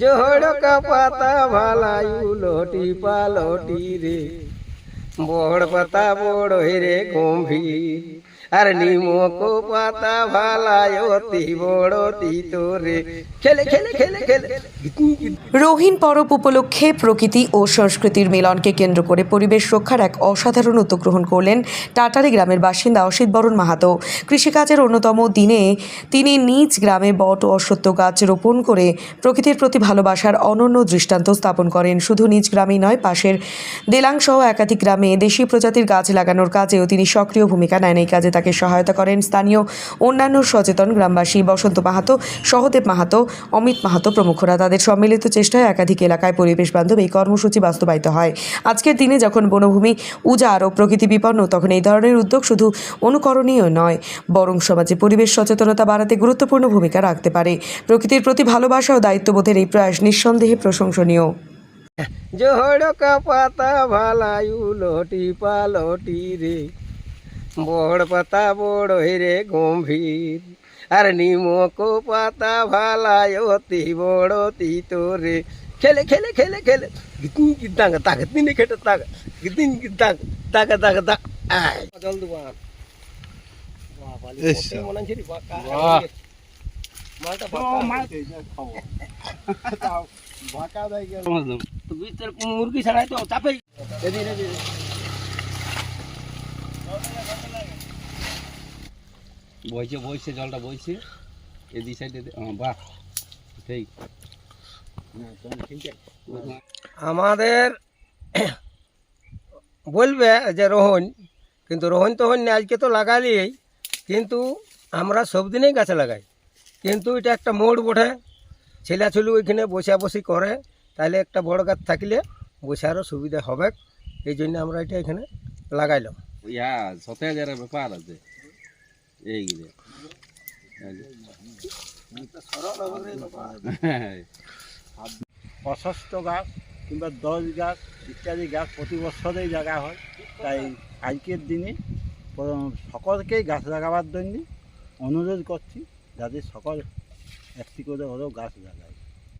জোহড়কা পাতা ভালাই উলটি পালটি রে, বড় পাতা বড় রে গম্ভীর, আর নিমক পাতা ভালাই অতি বড় তিতো রে। খেলে খেলে খেলে খেলে। রোহিণ পরব উপলক্ষে প্রকৃতি ও সংস্কৃতির মিলনকে কেন্দ্র করে পরিবেশ রক্ষার এক অসাধারণ উদ্যোগ গ্রহণ করলেন টাটারি গ্রামের বাসিন্দা অসিত বরণ মাহাতো। কৃষিকাজের অন্যতম দিনে তিনি নিজ গ্রামে বট ও অশ্বত্থ গাছ রোপণ করে প্রকৃতির প্রতি ভালোবাসার অনন্য দৃষ্টান্ত স্থাপন করেন। শুধু নিজ গ্রামেই নয়, পাশের দেলাংসহ একাধিক গ্রামে দেশি প্রজাতির গাছ লাগানোর কাজেও তিনি সক্রিয় ভূমিকা নেন। এই কাজে তাকে সহায়তা করেন স্থানীয় অন্যান্য সচেতন গ্রামবাসী বসন্ত মাহাতো, সহদেব মাহাতো, অমিত মাহাতো প্রমুখরা। তাদের সম্মিলিত চেষ্টায় একাধিক এলাকায় পরিবেশ বান্ধব এই কর্মসূচি বাস্তবায়িত হয়। আজকের দিনে যখন বনভূমি উজাড় ও প্রকৃতি বিপন্ন, তখন এই ধরনের উদ্যোগ শুধু অনুকরণীয় নয়, বরং সমাজে পরিবেশ সচেতনতা বাড়াতে গুরুত্বপূর্ণ ভূমিকা রাখতে পারে। প্রকৃতির প্রতি ভালোবাসা ও দায়িত্ববোধের এই প্রয়াস নিঃসন্দেহে প্রশংসনীয়। জোহড়কা পাতা ভালাই উলটি পালটি রে, বড় পাতা বড় রে গম্ভীর, আর নিমক পাতা ভালাই অতি বড় তিতো রে। খেলে খেলে খেলে খেলে। গিতিন গিতাঙ্গ তাক তিনে খেটে তাক গিতিন গিতাঙ্গ তাক তাক তাক। আয় জল দেবো আর বাহ বালি কোটে মনে ছিরি বাকা মালটা বাকা বাকা দাই গেল তো ভিতর মুরগি ছাড়াই তো চাপে এদি রে বইছে বইছে জলটা বইছে এদি সাইডে বাহ ঠিক। আমাদের বলবে যে রোহন, কিন্তু রোহন তোহন আজকে তো লাগালি, কিন্তু আমরা সব দিনেই গাছে লাগাই। কিন্তু এটা একটা মোড় বটে, ছেলেছুলু ওইখানে বসাবসি করে, তাহলে একটা বড় গাছ থাকলে বসারও সুবিধা হবে। এই জন্য আমরা এটা এখানে লাগাইলাম। ইয়া ৭০০০ ব্যাপার আছে এইগুলো। অসস্ত গাছ কিংবা 10 গাছ ইত্যাদি গাছ প্রতি বছরেই জায়গা হয়। তাই আজকের দিনে সকলকেই গাছ লাগাবার জন্য অনুরোধ করছি, যাতে সকল একটি করে হলেও গাছ লাগায়।